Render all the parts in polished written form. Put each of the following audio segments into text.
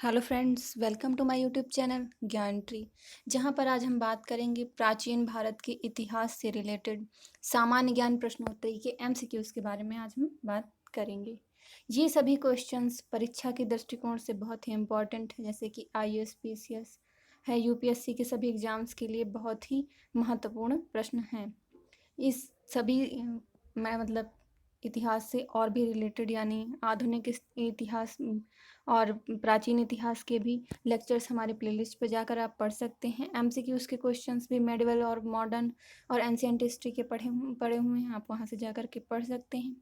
Hello friends, welcome to my YouTube channel Gyan Tree. जहां पर आज हम बात करेंगे प्राचीन भारत के इतिहास से रिलेटेड सामान्य ज्ञान प्रश्नोत्तरी के एमसीक्यूज के बारे में आज हम बात करेंगे। ये सभी क्वेश्चंस परीक्षा के दृष्टिकोण से बहुत ही इम्पोर्टेंट है, जैसे कि आईएएस पीसीएस है, यूपीएससी के सभी एग्जाम्स के लिए बहुत ही महत्वपूर्ण प्रश्न हैं। इस सभी मैं मतलब इतिहास से और भी रिलेटेड यानी आधुनिक इतिहास और प्राचीन इतिहास के भी लेक्चर्स हमारे प्लेलिस्ट पे जाकर आप पढ़ सकते हैं। एमसीक्यूज के क्वेश्चंस भी मेडिवल और मॉडर्न और एंशिएंट हिस्ट्री के पढ़े हुए हैं, आप वहाँ से जाकर के पढ़ सकते हैं।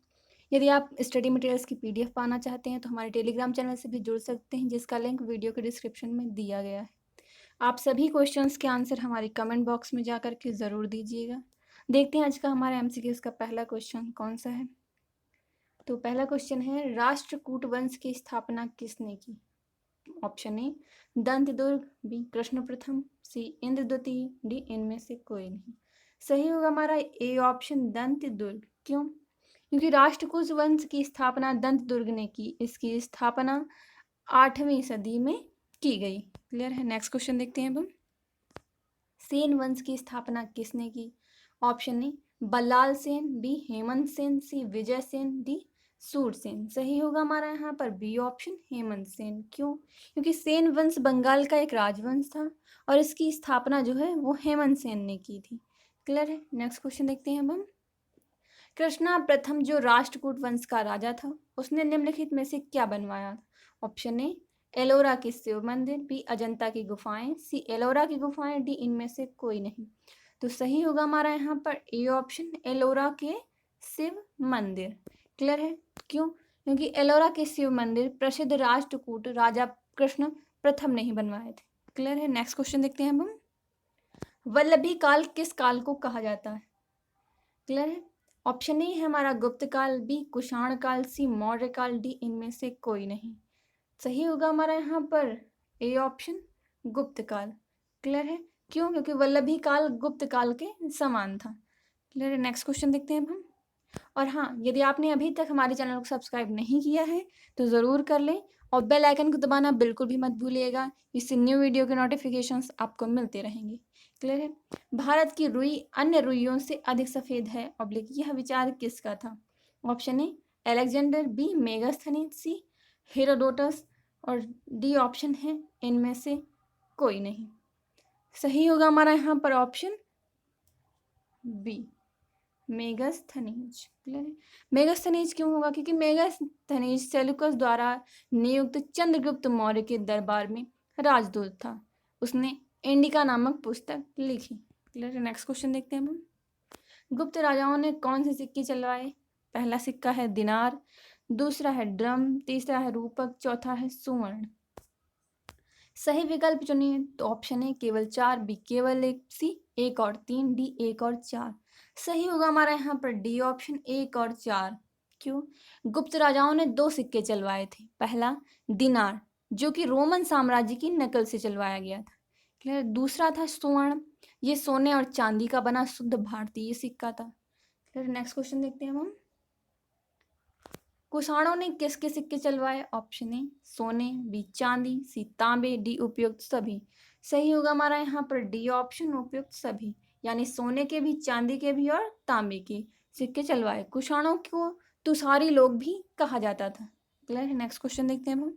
यदि आप स्टडी मटेरियल्स की पीडीएफ पाना चाहते हैं तो हमारे टेलीग्राम चैनल से भी जुड़ सकते हैं, जिसका लिंक वीडियो के डिस्क्रिप्शन में दिया गया है। आप सभी क्वेश्चंस के आंसर हमारे कमेंट बॉक्स में जाकर के ज़रूर दीजिएगा। देखते हैं आज का हमारा एमसीक्यूज का पहला क्वेश्चन कौन सा है। तो पहला क्वेश्चन है, राष्ट्रकूट वंश की स्थापना किसने की? ऑप्शन ए दंतदुर्ग, बी कृष्ण प्रथम, सी इंद्र द्वितीय, डी इनमें से कोई नहीं। सही होगा हमारा ए ऑप्शन दंतदुर्ग। क्यों? क्योंकि राष्ट्रकूट वंश की स्थापना दंतदुर्ग ने की। इसकी स्थापना 8वीं सदी में की गई। क्लियर है। नेक्स्ट क्वेश्चन देखते हैं अब हम। सेन वंश की स्थापना किसने की? Option A Ballal Sen, B Hemant Sen, C Vijay Sen, D Sursen. सही होगा हमारा यहाँ पर बी ऑप्शन हेमंत सेन। क्यों? क्योंकि सेन वंश बंगाल का एक राजवंश था और इसकी स्थापना जो है वो हेमंत सेन ने की थी। क्लियर है। नेक्स्ट क्वेश्चन देखते हैं अब हम। कृष्णा प्रथम जो राष्ट्रकूट वंश का राजा था, उसने निम्नलिखित में से क्या बनवाया? ऑप्शन ए एलोरा के शिव मंदिर, बी अजंता की गुफाएं, सी एलोरा की गुफाएं, डी इनमें से कोई नहीं। तो सही होगा हमारा यहाँ पर ए ऑप्शन एलोरा के शिव मंदिर। क्लियर है। क्यों? क्योंकि एलोरा के शिव मंदिर प्रसिद्ध राष्ट्रकूट राजा कृष्ण प्रथम ने ही बनवाए थे। क्लियर है। नेक्स्ट क्वेश्चन देखते हैं हम। वल्लभी काल किस काल को कहा जाता है? क्लियर है। ऑप्शन ए है हमारा गुप्त काल, बी कुषाण काल, सी मौर्य काल, डी इनमें से कोई नहीं। सही होगा हमारा यहाँ पर ए ऑप्शन गुप्त काल। क्लियर है। क्यों? क्योंकि वल्लभी काल गुप्त काल के समान था। क्लियर है। नेक्स्ट क्वेश्चन देखते हैं अब हम। और हाँ, यदि आपने अभी तक हमारे चैनल को सब्सक्राइब नहीं किया है तो ज़रूर कर लें और बेल आइकन को दबाना बिल्कुल भी मत भूलिएगा। इससे न्यू वीडियो के नोटिफिकेशंस आपको मिलते रहेंगे। क्लियर है। भारत की रुई अन्य रुइयों से अधिक सफ़ेद है ऑब्लिक, यह विचार किसका था? Option A Alexander, B Megasthenes, C Herodotus और डी ऑप्शन है इनमें से कोई नहीं। सही होगा हमारा यहाँ पर ऑप्शन बी मेगास्थनीज। क्लियर है। मेगास्थनीज क्यों होगा? क्योंकि मेगास्थनीज सेल्यूकस द्वारा नियुक्त चंद्रगुप्त मौर्य के दरबार में राजदूत था। उसने इंडिका नामक पुस्तक लिखी। क्लियर है। नेक्स्ट क्वेश्चन देखते हैं हम। गुप्त राजाओं ने कौन से सिक्के चलवाए? पहला सिक्का है दिनार, दूसरा है ड्रम, तीसरा है रूपक, चौथा है सुवर्ण। सही विकल्प चुनिए। तो ऑप्शन ए केवल 4, बी केवल 1, सी 1 और 3, डी 1 और 4। सही होगा हमारा यहाँ पर डी ऑप्शन 1 और 4। क्यों? गुप्त राजाओं ने 2 सिक्के चलवाए थे। पहला दिनार, जो कि रोमन साम्राज्य की नकल से चलवाया गया था। क्लियर। दूसरा था स्वर्ण, ये सोने और चांदी का बना शुद्ध भारतीय सिक्का था। फिर नेक्स्ट क्वेश्चन देखते हैं हम। कुषाणों ने किसके सिक्के चलवाए? ऑप्शन ए सोने, बी चांदी, सी तांबे, डी उपयुक्त सभी। सही होगा हमारा यहाँ पर डी ऑप्शन उपयुक्त सभी, यानी सोने के भी, चांदी के भी और तांबे के सिक्के चलवाए। कुषाणों को तुषारी लोग भी कहा जाता था। क्लियर है। नेक्स्ट क्वेश्चन देखते हैं हम।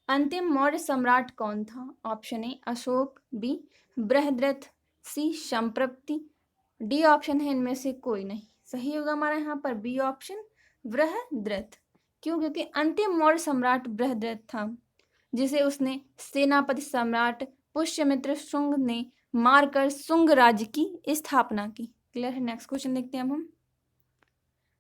अंतिम मौर्य सम्राट कौन था? Option A Ashoka, B Brihadratha, C Samprati, D option है इनमें से कोई नहीं। सही होगा हमारा यहाँ पर बी ऑप्शन बृहद्रथ। क्यों? क्योंकि अंतिम मौर्य सम्राट बृहद्रथ था, जिसे उसने सेनापति सम्राट पुष्यमित्र शुंग ने मारकर शुंग राज्य की स्थापना की। क्लियर है। नेक्स्ट क्वेश्चन देखते हैं अब हम।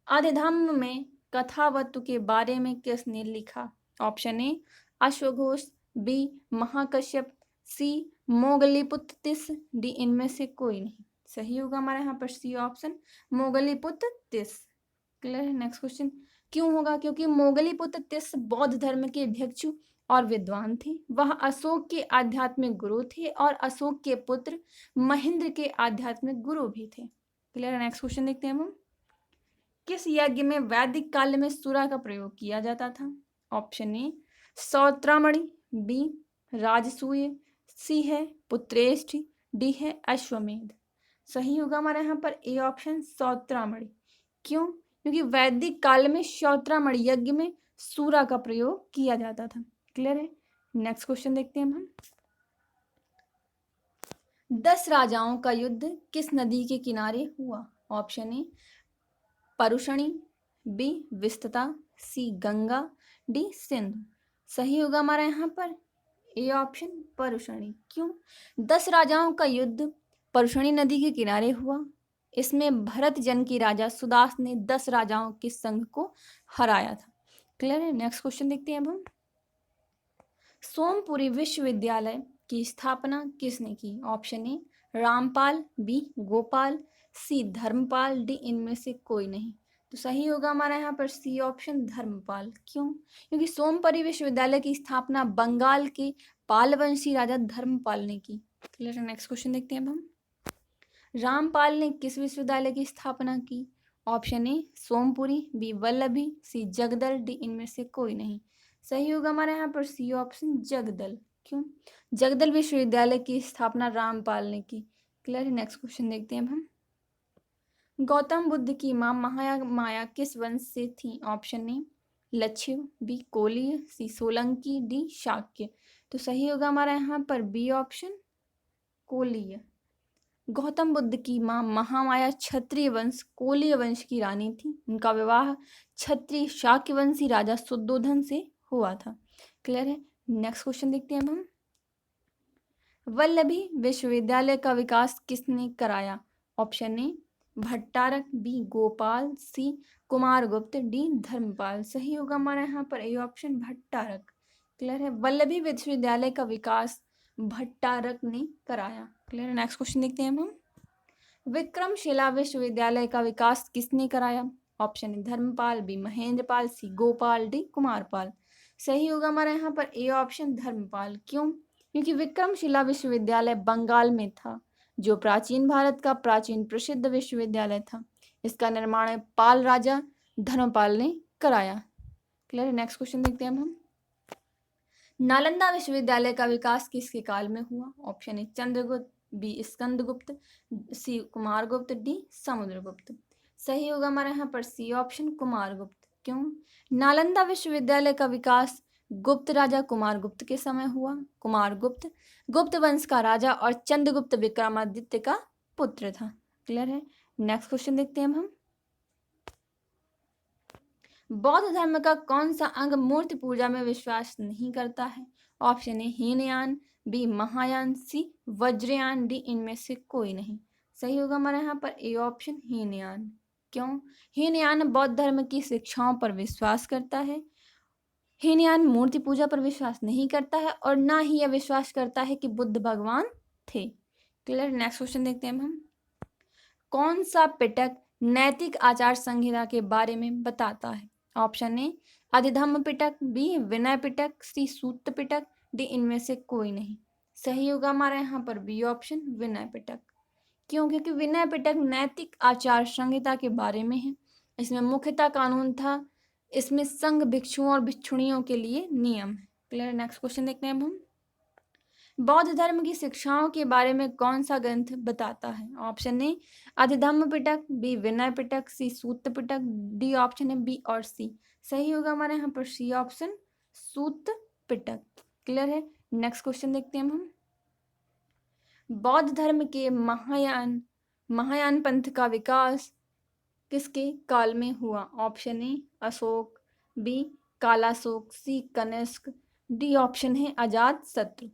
आदिधम्म में कथावस्तु के बारे में किसने लिखा? Option A अश्वघोष, B Mahakashyap, C Moggaliputta Tissa, D इनमें से कोई नहीं। सही होगा हमारा यहाँ पर सी ऑप्शन मोगलीपुत्र तिस। क्लियर है। Next question. क्यों होगा? क्योंकि मोगलीपुत्र तिस बौद्ध धर्म के भिक्षु और विद्वान थे। वह अशोक के आध्यात्मिक गुरु थे और अशोक के पुत्र महेंद्र के आध्यात्मिक गुरु भी थे। क्लियर है। नेक्स्ट क्वेश्चन देखते हैं हम। किस यज्ञ में वैदिक काल में सुरा का प्रयोग किया जाता था? ऑप्शन ए सौत्रामणि, बी राजसूय, सी है पुत्रेष्ठ, डी है अश्वमेध। सही होगा हमारा यहाँ पर ए ऑप्शन श्रोत्रामणि। क्यों? क्योंकि वैदिक काल में श्रोत्रामणि यज्ञ में सूरा का प्रयोग किया जाता था। क्लियर है? नेक्स्ट क्वेश्चन देखते हैं हम। 10 राजाओं का युद्ध किस नदी के किनारे हुआ? Option A Parushni, B Vitasta, C Ganga, D Sindhu. सही होगा हमारा यहाँ पर ए ऑप्शन परुषणी। क्यों? 10 राजाओं का युद्ध परुषणी नदी के किनारे हुआ। इसमें भरत जन की राजा सुदास ने 10 राजाओं के संघ को हराया था। क्लियर है? नेक्स्ट क्वेश्चन देखते हैं अब हम। सोमपुरी विश्वविद्यालय की स्थापना किसने की? Option A Rampal, B Gopal, C Dharmapal, D इनमें से कोई नहीं। तो सही होगा हमारा यहाँ पर सी ऑप्शन धर्मपाल। क्यों? क्योंकि सोमपुरी विश्वविद्यालय की स्थापना बंगाल के पालवंशी राजा धर्मपाल ने की। क्लियर है? नेक्स्ट क्वेश्चन देखते हैं अब हम। रामपाल ने किस विश्वविद्यालय की स्थापना की? Option A Somapuri, B Vallabhi, C Jagaddala, D इनमें से कोई नहीं। सही होगा हमारे यहाँ पर सी ऑप्शन जगदल। क्यों? जगदल विश्वविद्यालय की स्थापना रामपाल ने की। क्लियर है? नेक्स्ट क्वेश्चन देखते हैं अब हम। गौतम बुद्ध की माँ महामाया किस वंश से थी? Option A Lichchhavi, B Koliya, C Solanki, D Shakya. तो सही होगा हमारा यहाँ पर बी ऑप्शन कोलीय। गौतम बुद्ध की माँ महामाया क्षत्रिय वंश कोलीय वंश की रानी थी। उनका विवाह क्षत्रिय शाक्यवंशी राजा शुद्धोधन से हुआ था। क्लियर है? नेक्स्ट क्वेश्चन देखते हैं अब हम। वल्लभी विश्वविद्यालय का विकास किसने कराया? Option A Bhattarak, B Gopal, C Kumaragupta, D Dharmapal. सही होगा हमारा यहाँ पर ए ऑप्शन भट्टारक। क्लियर है? वल्लभी विश्वविद्यालय का विकास भट्टारक ने कराया। क्लियर है? नेक्स्ट क्वेश्चन देखते हैं हम। विक्रमशिला विश्वविद्यालय का विकास किसने कराया? Option A Dharmapal, B Mahendrapal, C Gopal, D Kumarapal. सही होगा हमारा यहाँ पर ए ऑप्शन धर्मपाल। क्यों? क्योंकि विक्रमशिला विश्वविद्यालय बंगाल में था, जो प्राचीन भारत का प्राचीन प्रसिद्ध विश्वविद्यालय था। इसका निर्माण पाल राजा धर्मपाल ने कराया। क्लियर है? नेक्स्ट क्वेश्चन देखते हैं हम। नालंदा विश्वविद्यालय का विकास किसके काल में हुआ? Option A Chandragupta, B Skandagupta, C Kumaragupta, D Samudragupta. सही होगा हमारा यहाँ पर सी ऑप्शन कुमारगुप्त। क्यों? नालंदा विश्वविद्यालय का विकास गुप्त राजा कुमारगुप्त के समय हुआ। कुमारगुप्त गुप्त वंश का राजा और चंद्रगुप्त विक्रमादित्य का पुत्र था। क्लियर है? नेक्स्ट क्वेश्चन देखते हैं हम। बौद्ध धर्म का कौन सा अंग मूर्ति पूजा में विश्वास नहीं करता है? Option A Hinayana, B Mahayana, C Vajrayana, D इनमें से कोई नहीं। सही होगा हमारे यहाँ पर ए ऑप्शन हीनयान। क्यों? हीनयान बौद्ध धर्म की शिक्षाओं पर विश्वास करता है। हीनयान मूर्ति पूजा पर विश्वास नहीं करता है और ना ही यह विश्वास करता है कि बुद्ध भगवान थे। क्लियर? नेक्स्ट क्वेश्चन देखते हैं हम। कौन सा पिटक नैतिक आचार संहिता के बारे में बताता है? Option A Abhidhamma Pitaka, B Vinaya Pitaka, C Sutta Pitaka, D इनमें से कोई नहीं। सही होगा हमारा यहाँ पर बी ऑप्शन विनय पिटक। क्यों? क्योंकि विनय पिटक नैतिक आचार संहिता के बारे में है। इसमें मुख्यतः कानून था। इसमें संघ भिक्षुओं और भिक्षुणियों के लिए नियम है। क्लियर? नेक्स्ट क्वेश्चन देखते हैं अब हम। बौद्ध धर्म की शिक्षाओं के बारे में कौन सा ग्रंथ बताता है? Option A Abhidhamma Pitaka, B Vinaya Pitaka, C Sutta Pitaka, D option है बी और सी। सही होगा हमारे यहाँ पर C option Sutta Pitaka. Clear है? नेक्स्ट क्वेश्चन देखते हैं हम। बौद्ध धर्म के महायान पंथ का विकास किसके काल में हुआ? Option A Ashoka, B Kalashoka, C Kanishka, D option है अजात शत्रु।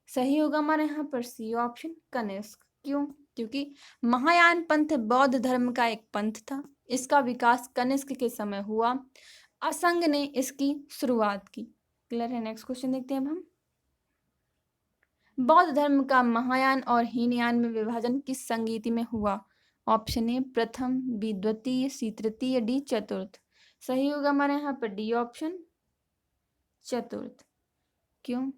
सही होगा हमारे यहाँ पर सी ऑप्शन कनिष्क। क्यों? क्योंकि महायान पंथ बौद्ध धर्म का एक पंथ था। इसका विकास कनिष्क के समय हुआ। असंग ने इसकी शुरुआत की। क्लियर है? नेक्स्ट क्वेश्चन देखते हैं अब हम। बौद्ध धर्म का महायान और हीनयान में विभाजन किस संगीति में हुआ? ऑप्शन ए प्रथम, बी द्वितीय, सी तृतीय, डी चतुर्थ। सही होगा हमारे यहाँ पर डी ऑप्शन चतुर्थ। क्यों?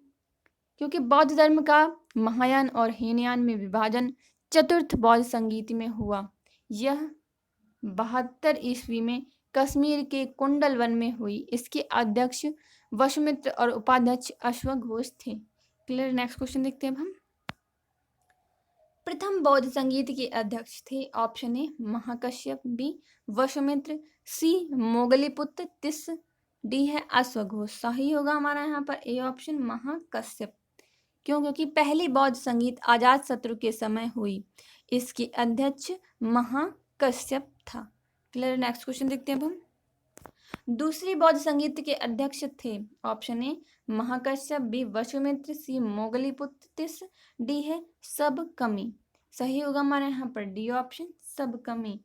क्योंकि बौद्ध धर्म का महायान और हीनयान में विभाजन चतुर्थ बौद्ध संगीति में हुआ। यह 72 ईस्वी में कश्मीर के कुंडल वन में हुई। इसके अध्यक्ष वसुमित्र और उपाध्यक्ष अश्वघोष थे। क्लियर। नेक्स्ट क्वेश्चन देखते हैं अब हम। प्रथम बौद्ध संगीत के अध्यक्ष थे। Option A Mahakashyapa, B Vasumitra, C Moggaliputta, Tissa D है अश्वघोष। सही होगा हमारा यहाँ पर ए ऑप्शन महाकश्यप। क्यों? क्योंकि पहली बौद्ध संगीत अजातशत्रु के समय हुई। इसके अध्यक्ष महाकश्यप था। क्लियर। नेक्स्ट क्वेश्चन देखते हैं अब हम। दूसरी बौद्ध संगीत के अध्यक्ष थे। Option A Mahakashyapa, B Vasumitra, C Moggaliputta, Tissa D है सब कमी। सही होगा हमारे यहाँ पर डी ऑप्शन सब कमी।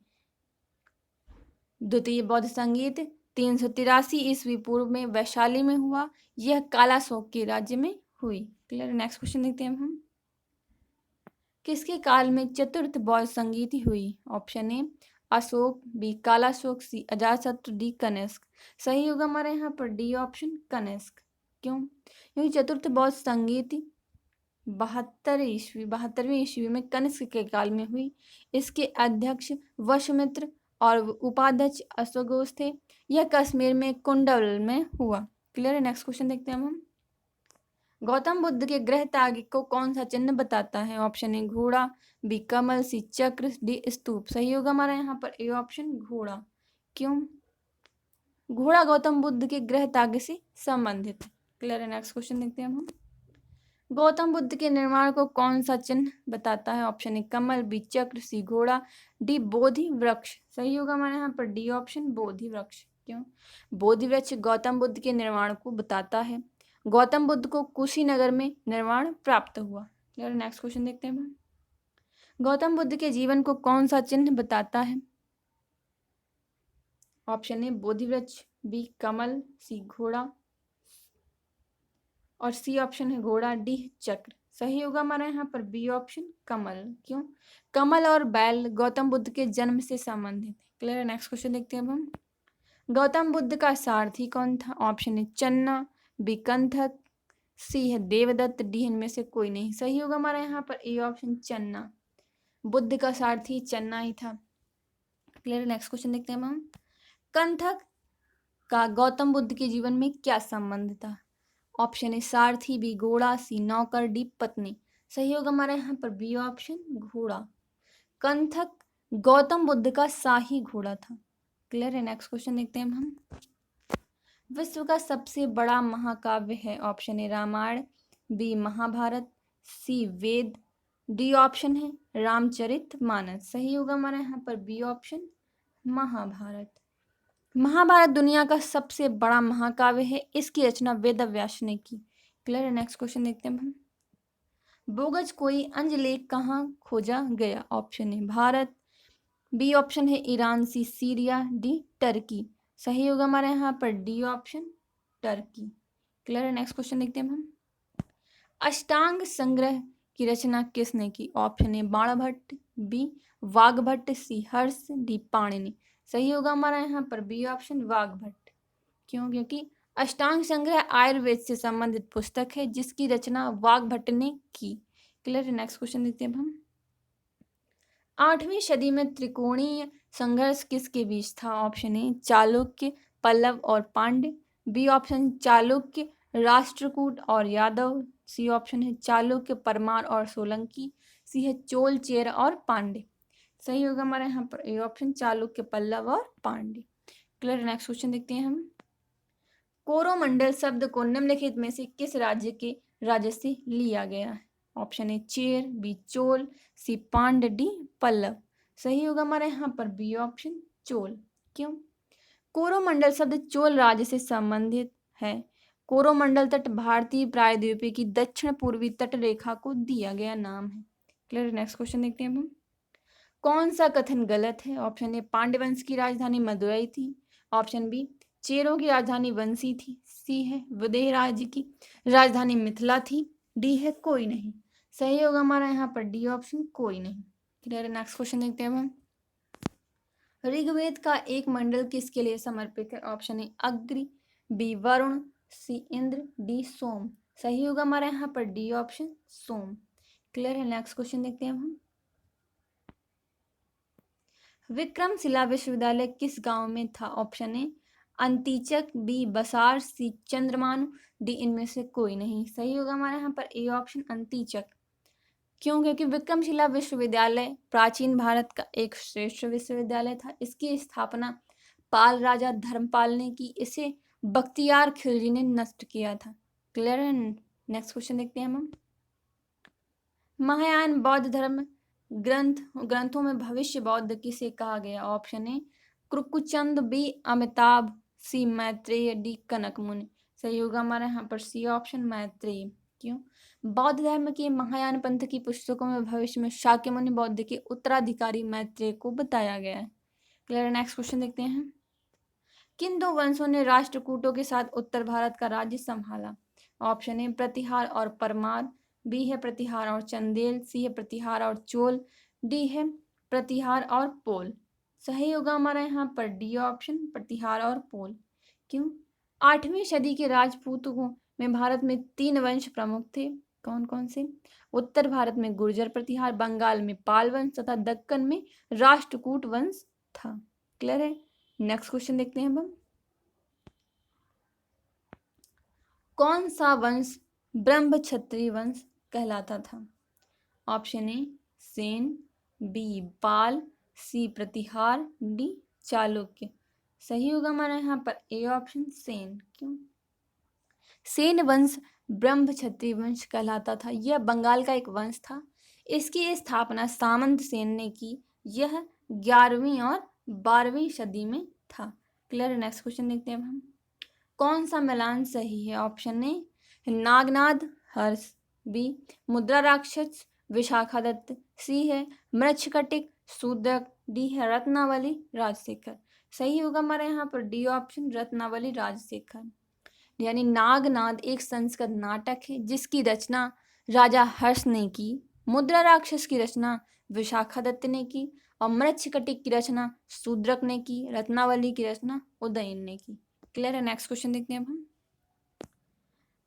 द्वितीय बौद्ध संगीत 383 ईस्वी पूर्व में वैशाली में हुआ। यह कालाशोक के राज्य में हुई। क्लियर। नेक्स्ट क्वेश्चन देखते हैं हम। किसके काल में चतुर्थ बौद्ध संगीत हुई? Option A Ashoka, B Kalashoka, C Ajatashatru, D Kanishka. सही होगा हमारे यहाँ पर डी ऑप्शन कनिष्क। क्यों? क्योंकि चतुर्थ बौद्ध संगीत 72वीं ईस्वी में कनिष्क के काल में हुई। इसके अध्यक्ष वसुमित्र और उपाध्यक्ष अश्वघोष थे। यह कश्मीर में कुंडल में हुआ। क्लियर है। नेक्स्ट क्वेश्चन देखते हैं हम। गौतम बुद्ध के गृह त्याग को कौन सा चिन्ह बताता है? ऑप्शन ए घोड़ा, बी कमल, सी चक्र, डी स्तूप। सही होगा हमारा यहाँ पर ए ऑप्शन घोड़ा। क्यों? घोड़ा गौतम बुद्ध के गृह त्याग से संबंधित है। क्लियर है। नेक्स्ट क्वेश्चन देखते हैं हम। गौतम बुद्ध के निर्माण को कौन सा चिन्ह बताता है? ऑप्शन ए कमल, बी चक्र, सी घोड़ा, डी बोधि वृक्ष। सही होगा हमारे यहाँ पर डी ऑप्शन बोधि वृक्ष। क्यों? बोधि वृक्ष गौतम बुद्ध के निर्माण को बताता है। गौतम बुद्ध को कुशीनगर में निर्माण प्राप्त हुआ। क्लियर। नेक्स्ट क्वेश्चन देखते हैं हम। गौतम बुद्ध के जीवन को कौन सा चिन्ह बताता है? ऑप्शन ए बोधि वृक्ष, बी कमल, सी घोड़ा और सी ऑप्शन है घोड़ा, डी चक्र। सही होगा हमारा यहाँ पर बी ऑप्शन कमल। क्यों? कमल और बैल गौतम बुद्ध के जन्म से संबंधित है। क्लियर। नेक्स्ट क्वेश्चन देखते हैं अब हम। गौतम बुद्ध का सारथी कौन था? ऑप्शन ए चन्ना, बी कंथक, सी है देवदत्त, डी इनमें से कोई नहीं। सही होगा हमारा यहाँ पर ए ऑप्शन चन्ना। बुद्ध का सारथी चन्ना ही था। क्लियर। नेक्स्ट क्वेश्चन देखते हैं हम। कंथक का गौतम बुद्ध के जीवन में क्या संबंध था? ऑप्शन ए सारथी, बी घोड़ा, सी नौकर, डी पत्नी। सही होगा हमारा यहाँ पर बी ऑप्शन घोड़ा। कंथक गौतम बुद्ध का शाही घोड़ा था। क्लियर है। नेक्स्ट क्वेश्चन देखते हैं हम। विश्व का सबसे बड़ा महाकाव्य है। Option A Ramayana, B Mahabharata, C Veda, D option है रामचरितमानस। सही होगा हमारा यहाँ पर बी ऑप्शन महाभारत। महाभारत दुनिया का सबसे बड़ा महाकाव्य है। इसकी रचना वेदव्यास ने की। क्लियर है। नेक्स्ट क्वेश्चन देखते हैं हम। बोगज कोई अंजलेख कहाँ खोजा गया? ऑप्शन है भारत, बी ऑप्शन है Iran, C Syria, D Turkey. सही होगा हमारे यहाँ पर डी ऑप्शन टर्की। क्लियर है। नेक्स्ट क्वेश्चन देखते हैं हम। अष्टांग संग्रह की रचना किसने की? Option A Banabhatta, B Vagbhata, C Harsha, D Panini. सही होगा हमारा यहाँ पर बी ऑप्शन वाग्भट्ट। क्यों? क्योंकि अष्टांग संग्रह आयुर्वेद से संबंधित पुस्तक है जिसकी रचना वाग्भट्ट ने की। क्लियर है। नेक्स्ट क्वेश्चन देखते हैं अब हम। 8वीं सदी में त्रिकोणीय संघर्ष किसके बीच था? ऑप्शन ए चालुक्य, पल्लव और पांड्य, बी ऑप्शन चालुक्य, राष्ट्रकूट और यादव, सी ऑप्शन है चालुक्य, परमार और सोलंकी, सी है चोल, चेर और पांड्य। सही होगा हमारे यहाँ पर ए ऑप्शन चालुक्य, पल्लव और पांड्य। क्लियर। नेक्स्ट क्वेश्चन देखते हैं हम। कोरोमंडल शब्द को निम्नलिखित में से किस राज्य के राज्य से लिया गया है? Option A Chera, B Chola, C Pandya, D Pallava. सही होगा हमारे यहाँ पर बी ऑप्शन चोल। क्यों? कोरोमंडल शब्द चोल राज्य से संबंधित है। कोरोमंडल तट भारतीय प्रायद्वीपीय की दक्षिण पूर्वी तट रेखा को दिया गया नाम है। क्लियर। नेक्स्ट क्वेश्चन देखते हैं हम। कौन सा कथन गलत है? ऑप्शन ए पांड्य वंश की राजधानी मदुरई थी, ऑप्शन बी चेरों की राजधानी वंशी थी, सी है विदेह राज्य की राजधानी मिथिला थी, डी है कोई नहीं। सही होगा हमारा यहाँ पर डी ऑप्शन कोई नहीं। क्लियर है। नेक्स्ट क्वेश्चन देखते हैं हम। ऋग्वेद का एक मंडल किसके लिए समर्पित है? ऑप्शन ए अग्नि, बी वरुण, सी इंद्र, डी सोम। सही होगा हमारा यहाँ पर डी ऑप्शन सोम। क्लियर है। नेक्स्ट क्वेश्चन देखते हैं हम। विक्रमशिला विश्वविद्यालय किस गांव में था? ऑप्शन ए अंतिचक, बी बसार, सी चंद्रमानु, डी इनमें से कोई नहीं। सही होगा हमारे यहाँ पर ए ऑप्शन अंतिचक। क्यों? क्योंकि विक्रमशिला विश्वविद्यालय प्राचीन भारत का एक श्रेष्ठ विश्वविद्यालय था। इसकी स्थापना पाल राजा धर्मपाल ने की। इसे बख्तियार खिलजी ने नष्ट किया था। क्लियर है? नेक्स्ट क्वेश्चन देखते हैं हम। महायान बौद्ध धर्म ग्रंथों में भविष्य बौद्ध किसे कहा गया? Option A Krakuchchhanda, B Amitabha, C Maitreya, D Kanaka Muni. सही होगा हमारे यहाँ पर सी ऑप्शन मैत्रेय। क्यों? बौद्ध धर्म के महायान पंथ की पुस्तकों में भविष्य में शाक्यमुनि बौद्ध के उत्तराधिकारी मैत्रेय को बताया गया है। क्लियर? नेक्स्ट क्वेश्चन देखते हैं। किन दो वंशों ने राष्ट्रकूटों के साथ उत्तर भारत का राज्य संभाला? ऑप्शन ए प्रतिहार और परमार, बी है प्रतिहार और चंदेल, सी है प्रतिहार और चोल, डी है प्रतिहार और पोल। सही होगा हमारा यहाँ पर डी ऑप्शन प्रतिहार और पोल। क्यों? 8वीं सदी के राजपूतों में भारत में 3 वंश प्रमुख थे। कौन कौन से? उत्तर भारत में गुर्जर प्रतिहार, बंगाल में पाल वंश तथा दक्कन में राष्ट्रकूट वंश था। क्लियर है? नेक्स्ट क्वेश्चन देखते हैं हम। कौन सा वंश ब्रह्म क्षत्रिय वंश कहलाता था? Option A Sen, B Pal, C Pratihara, D Chalukya. सही होगा हमारा यहाँ पर ए ऑप्शन सेन। क्यों? सेन वंश ब्रह्म क्षत्रिय वंश कहलाता था। यह बंगाल का एक वंश था। इसकी स्थापना सामंत सेन ने की। यह 11वीं और 12वीं सदी में था। क्लियर? नेक्स्ट क्वेश्चन देखते हैं हम। कौन सा मिलान सही है? ऑप्शन ए नागनाद हर्ष, बी मुद्रा राक्षस विशाखादत्त, सी है मृच्छकटिक शूद्रक, डी है रत्नावली राजशेखर। सही होगा हमारे यहाँ पर डी ऑप्शन रत्नावली राजशेखर। यानी नागनाद एक संस्कृत नाटक है जिसकी रचना राजा हर्ष ने की। मुद्रा राक्षस की रचना विशाखादत्त ने की और मृच्छकटिक की रचना शूद्रक ने की। रत्नावली की रचना उदयन ने की। क्लियर है? नेक्स्ट क्वेश्चन देखते हैं अब हम।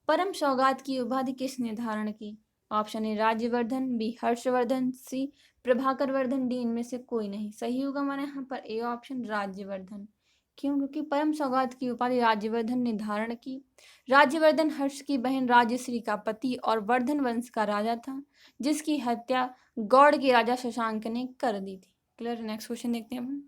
परम सौगात की उपाधि किसने धारण की? Option A Rajyavardhan, B Harshavardhan, C Prabhakar Vardhan, D इनमें से कोई नहीं। सही होगा हमारे यहाँ पर ए ऑप्शन राज्यवर्धन। क्यों? क्योंकि परम सौगात की उपाधि राज्यवर्धन ने धारण की। राज्यवर्धन हर्ष की बहन राजश्री का पति और वर्धन वंश का राजा था, जिसकी हत्या गौड़ के राजा शशांक ने कर दी थी। क्लियर? नेक्स्ट क्वेश्चन देखते हैं हम।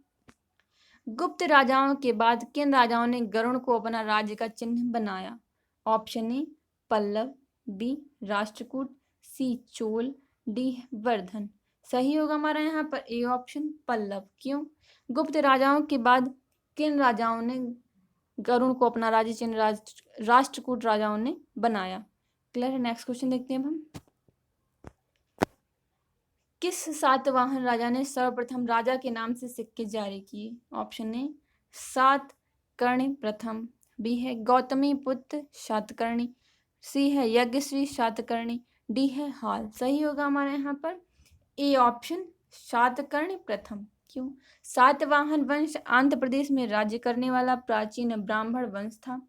गुप्त राजाओं के बाद किन राजाओं ने गरुड़ को अपना राज्य का चिन्ह बनाया? Option A Pallava, B Rashtrakuta, C Chola, D Vardhan. सही होगा हमारा यहाँ पर ए ऑप्शन पल्लव। क्यों? गुप्त राजाओं के बाद किन राजाओं ने गरुड़ को अपना राज्य चिन्ह राष्ट्रकूट राजाओं ने बनाया। क्लियर है? नेक्स्ट क्वेश्चन देखते हैं हम। किस सातवाहन राजा ने सर्वप्रथम राजा के नाम से सिक्के जारी किए? ऑप्शन ए सातकर्णी प्रथम, बी है गौतमी पुत्र सातकर्णी, सी है यज्ञश्री सातकर्णी, डी है हाल। सही होगा हमारे यहाँ पर ए ऑप्शन सातकर्णी प्रथम। क्यों? सातवाहन वंश आंध्र प्रदेश में राज्य करने वाला प्राचीन ब्राह्मण वंश था।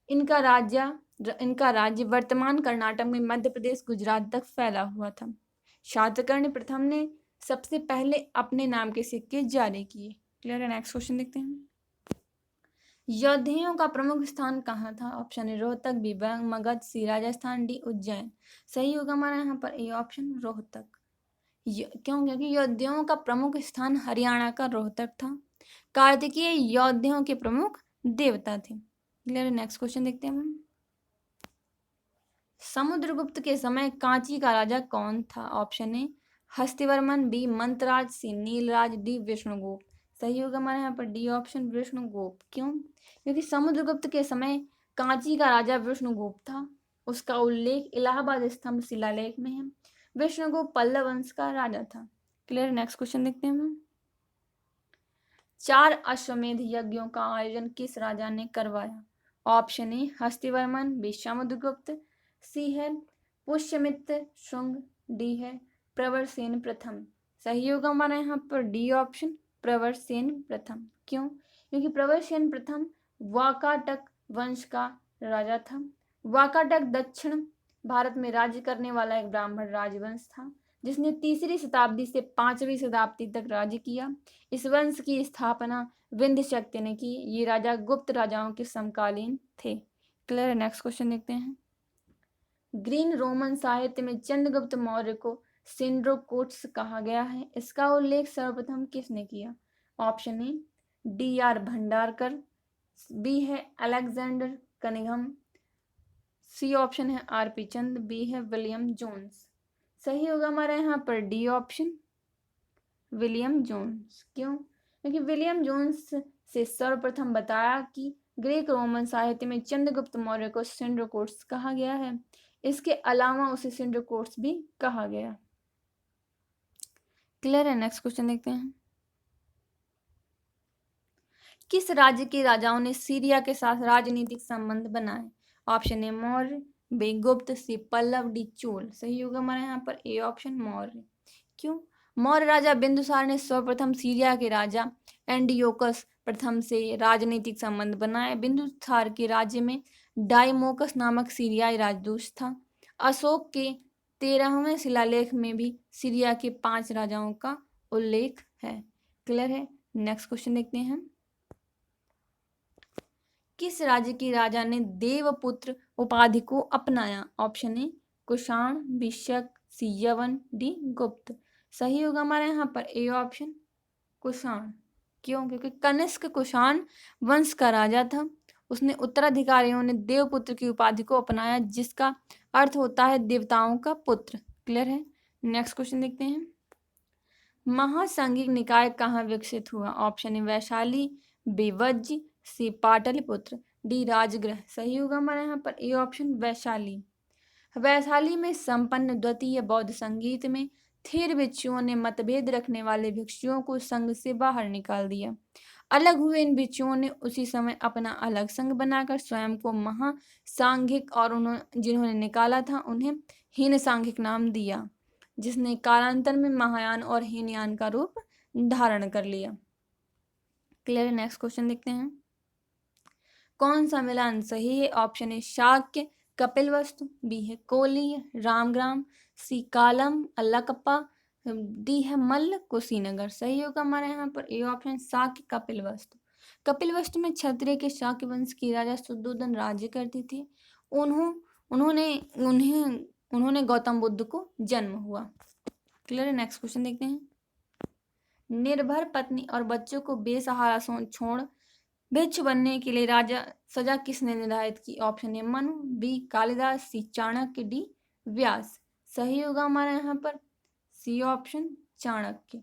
इनका राज्य वर्तमान कर्नाटक में मध्य प्रदेश गुजरात तक फैला हुआ था। सातकर्णी प्रथम ने सबसे पहले अपने नाम के सिक्के जारी किए। क्लियर है? नेक्स्ट क्वेश्चन देखते हैं। यौधेयों का प्रमुख स्थान कहाँ था? Option A Rohtak, B Magadh, C Rajasthan, D Ujjain. सही होगा हमारा यहाँ पर ए ऑप्शन रोहतक। क्यों? क्योंकि यौधेयों का प्रमुख स्थान हरियाणा का रोहतक था। कार्तिकेय यौधेयों के प्रमुख देवता थे। क्लियर? नेक्स्ट क्वेश्चन देखते हैं हम। समुद्रगुप्त के समय कांची का राजा कौन था? Option A Hastivarman, B Mantaraja, C Nilaraja, D Vishnugupta. सही होगा हमारे यहाँ पर डी ऑप्शन विष्णुगुप्त। क्यों? क्योंकि समुद्रगुप्त के समय कांची का राजा विष्णुगुप्त था। उसका उल्लेख इलाहाबाद स्तंभ शिलालेख में है। विष्णुगुप्त पल्लव वंश का राजा था। क्लियर? नेक्स्ट क्वेश्चन देखते हैं हम। 4 अश्वमेध यज्ञों का आयोजन किस राजा ने करवाया? Option A Hastivarman, B Samudragupta, सी है पुष्यमित्र शुंग, डी है प्रवरसेन प्रथम। सही होगा हमारा यहाँ पर डी ऑप्शन प्रवरसेन प्रथम। क्यों? क्योंकि प्रवरसेन प्रथम वाकाटक वंश का राजा था। वाकाटक दक्षिण भारत में राज्य करने वाला एक ब्राह्मण राजवंश था। जिसने 3री शताब्दी से 5वीं शताब्दी तक राज्य किया। इस वंश की स्थापना विंध्य शक्ति ने की। ये राजा गुप्त राजाओं के समकालीन थे। क्लियर। नेक्स्ट क्वेश्चन देखते हैं। ग्रीन रोमन साहित्य में चंद्रगुप्त मौर्य को सिंड्रोकोट्स कहा गया है। इसका उल्लेख सर्वप्रथम किसने किया? Option A D.R. Bhandarkar, B है अलेक्जेंडर कनिंघम, सी ऑप्शन है R.P. चंद, बी है विलियम जोन्स। सही होगा हमारा यहाँ पर डी ऑप्शन, विलियम जोन्स। क्यों? क्योंकि विलियम जोन्स से सर्वप्रथम बताया कि ग्रीक रोमन साहित्य में चंद्रगुप्त मौर्य को सिंड्रोकोट्स कहा गया है। इसके अलावा उसे सिंड्रोकोट्स भी कहा गया। क्लियर है। नेक्स्ट क्वेश्चन देखते हैं। किस राज्य के राजाओं ने सीरिया के साथ राजनीतिक संबंध बनाए? ऑप्शन ए मौर्य, बी गुप्त, सी पल्लव, डी चोल। सही होगा हमारे यहाँ पर ए ऑप्शन मौर्य। क्यों? मौर्य राजा बिंदुसार ने सर्वप्रथम सीरिया के राजा एंटियोकस प्रथम से राजनीतिक संबंध बनाए। बिंदुसार के राज्य में डाइमोकस नामक सीरियाई राजदूत था। अशोक के 13वें शिलालेख में भी सीरिया के 5 राजाओं का उल्लेख है। क्लियर है। नेक्स्ट क्वेश्चन देखते हैं। किस राज्य के राजा ने देवपुत्र उपाधि को अपनाया? ऑप्शन ए कुषाण, बी शक, सी यवन, डी गुप्त। सही होगा हमारे यहाँ पर ए ऑप्शन कुषाण। क्यों? क्योंकि कनिष्क कुषाण वंश का राजा था। उसने उत्तराधिकारियों ने देवपुत्र की उपाधि को अपनाया, जिसका अर्थ होता है देवताओं का पुत्र। क्लियर है। नेक्स्ट क्वेश्चन देखते हैं। महासांघिक निकाय कहाँ विकसित हुआ? ऑप्शन ए वैशाली, बी वज्र, सी पाटलिपुत्र, डी राजगृह। सही होगा हमारे यहाँ पर ए ऑप्शन वैशाली। वैशाली में संपन्न द्वितीय बौद्ध संगीत में थिर भिक्षुओं ने मतभेद रखने वाले भिक्षुओं को संघ से बाहर निकाल दिया। अलग हुए इन भिक्षुओं ने उसी समय अपना अलग संघ बनाकर स्वयं को महासांघिक और जिन्होंने निकाला था उन्हें हीन सांघिक नाम दिया, जिसने कालांतर में महायान और हीनयान का रूप धारण कर लिया। क्लियर। नेक्स्ट क्वेश्चन देखते हैं। कौन सा मिलान सही है? Option A Shakya Kapilavastu, B है कोली रामग्राम, सी कालम अल्लाकप्पा, डी है मल्ल कुशीनगर। सही होगा हमारे यहाँ पर ए ऑप्शन शाक्य कपिलवस्तु। कपिलवस्तु में क्षत्रिय के शाक्य वंश की राजा शुद्धोधन राज्य करती थी। उन्होंने गौतम बुद्ध को जन्म हुआ। क्लियर। नेक्स्ट क्वेश्चन देखते हैं। निर्भर पत्नी और बच्चों को बेसहारा छोड़ भिक्षु बनने के लिए राजा सजा किसने निर्धारित की? Option A Manu, B Kalidasa, C Chanakya, D Vyasa. सही होगा हमारे यहाँ पर सी ऑप्शन चाणक्य।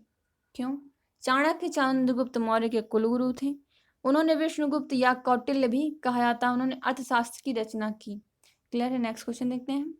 क्यों? चाणक्य चंद्रगुप्त मौर्य के कुलगुरु थे। उन्होंने विष्णुगुप्त या कौटिल्य भी कहा जाता है, उन्होंने अर्थशास्त्र की रचना की। क्लियर है। नेक्स्ट क्वेश्चन देखते हैं।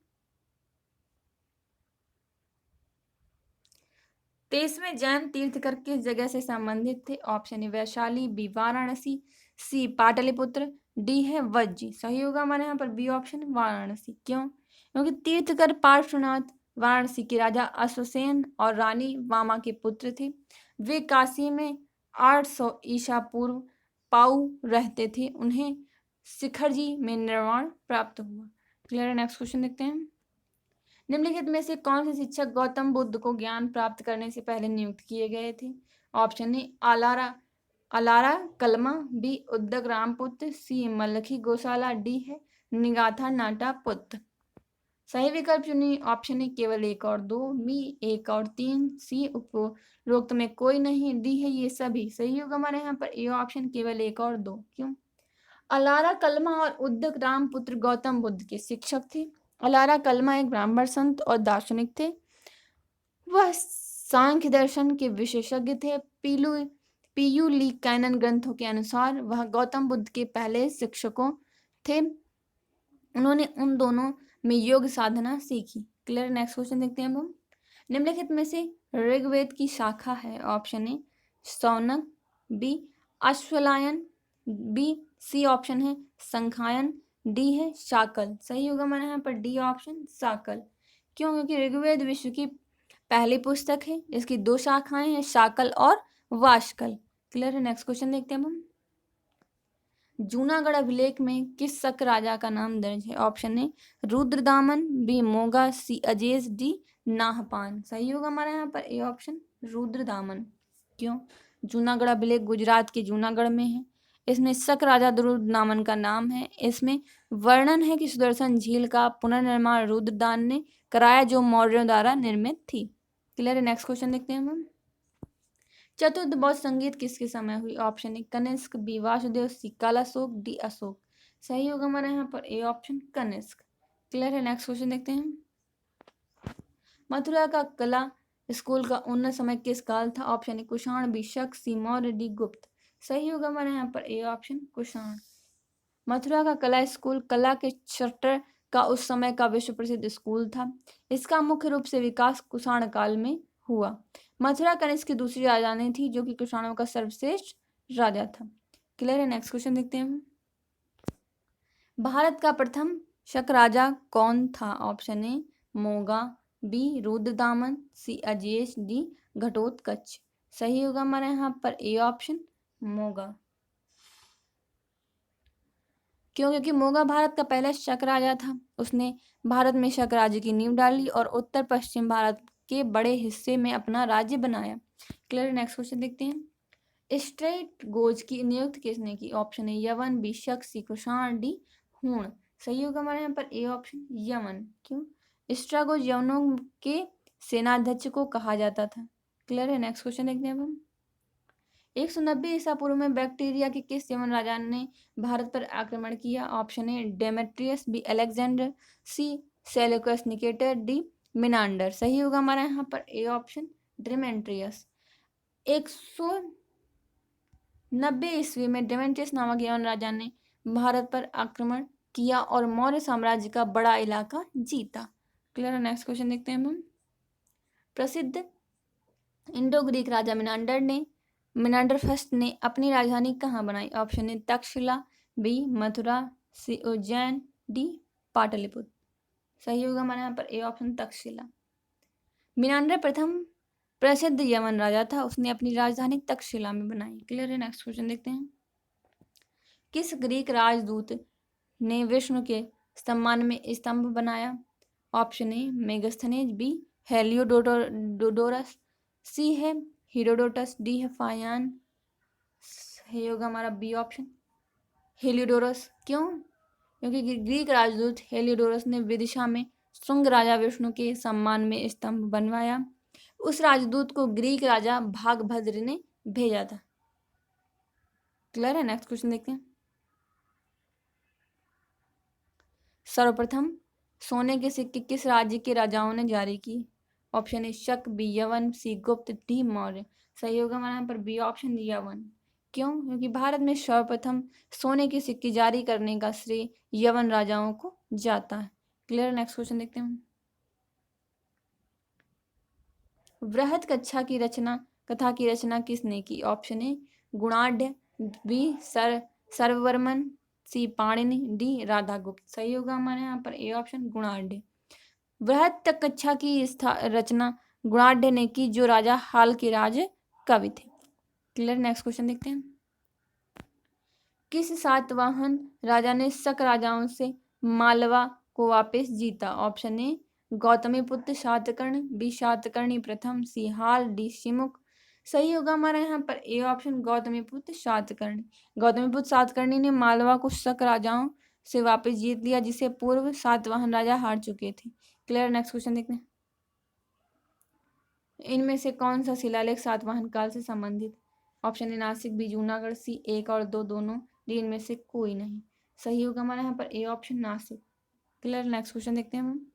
23वें जैन तीर्थकर किस जगह से संबंधित थे? Option A Vaishali, B Varanasi, C Pataliputra, D है वज्जी। सही होगा हमारे यहाँ पर बी ऑप्शन वाराणसी। क्यों? क्योंकि तीर्थकर पार्श्वनाथ वाराणसी के राजा अश्वसेन और रानी वामा के पुत्र थे। वे काशी में 800 ईसा पूर्व पाऊ रहते थे। उन्हें शिखरजी में निर्वाण प्राप्त हुआ। क्लियर। नेक्स्ट क्वेश्चन देखते हैं। निम्नलिखित में से कौन से शिक्षक गौतम बुद्ध को ज्ञान प्राप्त करने से पहले नियुक्त किए गए थे? ऑप्शन ए अलारा कलमा, बी उद्दक रामपुत्र, सी मलखी गोशाला, डी है निगाथा नाटा पुत्र। सही विकल्प चुनिए। ऑप्शन ए केवल 1 और 2, बी 1 और 3, सी उपरोक्त में कोई नहीं, डी है ये सभी। सही होगा हमारे यहाँ पर ए ऑप्शन केवल 1 और 2। क्यों? अलारा कलमा और उद्दक रामपुत्र गौतम बुद्ध के शिक्षक थे। अलारा कलमा एक ब्राह्मण संत और दार्शनिक थे। वह सांख्य दर्शन के विशेषज्ञ थे। पीयू ली कैनन ग्रंथों के अनुसार वह गौतम बुद्ध के पहले शिक्षकों थे। उन्होंने उन दोनों में योग साधना सीखी। क्लियर। नेक्स्ट क्वेश्चन देखते हैं हम। निम्नलिखित में से ऋग्वेद की शाखा है? Option A Shaunaka, B Ashvalayana, B C option है संखायन, डी है शाकल। सही होगा हमारे यहाँ पर डी ऑप्शन शाकल। क्यों? क्योंकि ऋग्वेद विश्व की पहली पुस्तक है। इसकी 2 शाखाएं हैं, शाकल और वाशकल। क्लियर है। नेक्स्ट क्वेश्चन देखते हैं हम। जूनागढ़ अभिलेख में किस शक राजा का नाम दर्ज है? Option A Rudradaman, B Moga, C Azes, D Nahapana. सही होगा हमारा यहाँ पर ए ऑप्शन रुद्रदामन। क्यों? जूनागढ़ अभिलेख गुजरात के जूनागढ़ में है। इसमें शक राजा रुद्रदामन का नाम है। इसमें वर्णन है कि सुदर्शन झील का पुनर्निर्माण रुद्रदान ने कराया जो मौर्यों द्वारा निर्मित थी। क्लियर है? नेक्स्ट क्वेश्चन देखते हैं हम। चतुर्थ बौद्ध संगीत किसके समय हुई? Option A Kanishka, B Vasudeva, C Kalashoka, D Ashoka. सही होगा हमारे यहाँ पर ए ऑप्शन कनिष्क। क्लियर है? नेक्स्ट क्वेश्चन देखते हैं। मथुरा का कला स्कूल का उन्नत समय किस काल था? ऑप्शन ए कुषाण, बी शक, सी मौर्य, डी गुप्त। सही होगा हमारे यहाँ पर ए ऑप्शन कुषाण। मथुरा का कला स्कूल कला के क्षेत्र का उस समय का विश्व प्रसिद्ध स्कूल था। इसका मुख्य रूप से विकास कुषाण काल में हुआ। मथुरा कनिष्क की दूसरी राजधानी थी जो कि कुषाणों का सर्वश्रेष्ठ राजा था। क्लियर है? नेक्स्ट क्वेश्चन देखते हैं। भारत का प्रथम शक राजा कौन था? Option A Moga, B Rudradaman, C Ajesh, D Ghatotkacha. सही होगा हमारे यहाँ पर ए ऑप्शन मोगा। क्यों? क्योंकि मोगा भारत का पहला शक राजा था। उसने भारत में शक राज्य की नींव डाली और उत्तर पश्चिम भारत के बड़े हिस्से में अपना राज्य बनाया। क्लियर? नेक्स्ट क्वेश्चन देखते हैं। स्ट्रेट गोज की नियुक्ति किसने की? ऑप्शन ए यवन, बी शक, सी कुषाण, डी हूण। सही होगा हमारे यहाँ पर ए ऑप्शन यवन। क्यों? स्ट्रागोज यवनों के सेनाध्यक्ष को कहा जाता था। क्लियर है? नेक्स्ट क्वेश्चन देखते हैं अब हम। 190 ईसा पूर्व में बैक्टीरिया के किस यवन राजा ने भारत पर आक्रमण किया? Option A Demetrius, B Alexander, C Seleucus Nicator, D Menander. सही होगा हमारा यहाँ पर ए ऑप्शन डेमेट्रियस। 190 ईस्वी में डेमेट्रियस नामक यवन राजा ने भारत पर आक्रमण किया और मौर्य साम्राज्य का बड़ा इलाका जीता। क्लियर है? नेक्स्ट क्वेश्चन देखते हैं हम। प्रसिद्ध इंडो ग्रीक राजा मिनांडर फर्स्ट ने अपनी राजधानी कहाँ बनाई? Option A Takshashila, B Mathura, C Ujjain, D Pataliputra. सही होगा हमारे यहाँ पर ए ऑप्शन तक्षशिला। मिनांडर प्रथम प्रसिद्ध यवन राजा था। उसने अपनी राजधानी तक्षशिला में बनाई। क्लियर है? नेक्स्ट क्वेश्चन देखते हैं। किस ग्रीक राजदूत ने विष्णु के सम्मान में स्तंभ बनाया? Option A Megasthenes, B Heliodorus, C है हीरोडोटस, डी है फायान। सही होगा हमारा बी ऑप्शन हेलियोडोरस। क्यों? क्योंकि ग्रीक राजदूत हेलियोडोरस ने विदिशा में शुंग राजा विष्णु के सम्मान में स्तंभ बनवाया। उस राजदूत को ग्रीक राजा भागभद्र ने भेजा था। क्लियर है? नेक्स्ट क्वेश्चन देखते हैं। सर्वप्रथम सोने के सिक्के किस राज्य के राजाओं ने जारी किए? ऑप्शन ए शक, बी यवन, सी गुप्त, डी मौर्य। सही होगा हमारे यहाँ पर बी ऑप्शन यवन। क्यों? क्योंकि भारत में सर्वप्रथम सोने के सिक्के जारी करने का श्रेय यवन राजाओं को जाता है। क्लियर? नेक्स्ट क्वेश्चन देखते हैं। वृहत कथा की रचना किसने की? Option A Gunadhya, B Sarvavarman, C Panini, D Radhagupta. सही होगा हमारे यहाँ पर ए ऑप्शन गुणाढ़। वृहत कथा की रचना गुणाढ़ ने की जो राजा हाल के राज कवि थे। क्लियर? नेक्स्ट क्वेश्चन देखते हैं। किस सातवाहन राजा ने शक राजाओं से मालवा को वापस जीता? Option A Gautamiputra Satakarni, B Satakarni प्रथम, सी हाल, डी शिमुख। सही होगा हमारे यहाँ पर ए ऑप्शन गौतमीपुत्र सातकर्णी। गौतमीपुत्र सातकर्णी ने मालवा को शक राजाओं से वापस जीत लिया जिसे पूर्व सातवाहन राजा हार चुके थे। क्लियर? नेक्स्ट क्वेश्चन देखते हैं। इनमें से कौन सा शिलालेख सातवाहन काल से संबंधित? Option A Nashik, B Junagadh, C 1 और 2 दोनों, डी इनमें से कोई नहीं। सही होगा हमारे यहाँ पर A option Nashik. Clear? Next question देखते हैं हम।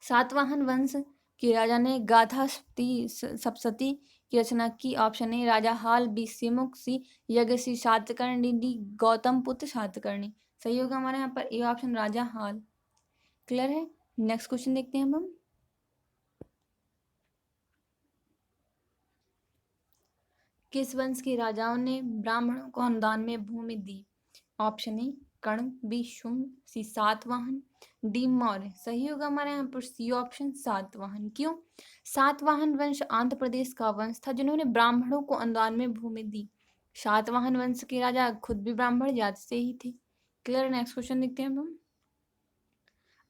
सातवाहन वंश के राजा ने गाथा सप्तशती की रचना की। ऑप्शन ए राजा हाल, बी शिमुख, सी यज्ञ, सातकर्णी, डी गौतम पुत्र सातकर्णी। सही होगा हमारे यहाँ पर A option Raja hall. Clear है? नेक्स्ट क्वेश्चन देखते हैं हम। किस वंश के राजाओं ने ब्राह्मणों को अनुदान में भूमि दी? Option A Karna, B Shunga, C Satavahana, D Maurya. सही होगा हमारे यहाँ पर सी ऑप्शन सातवाहन। क्यों? सातवाहन वंश आंध्र प्रदेश का वंश था जिन्होंने ब्राह्मणों को अनुदान में भूमि दी। सातवाहन वंश के राजा खुद भी ब्राह्मण जाति से ही थे। क्लियर। नेक्स्ट क्वेश्चन देखते हैं हम।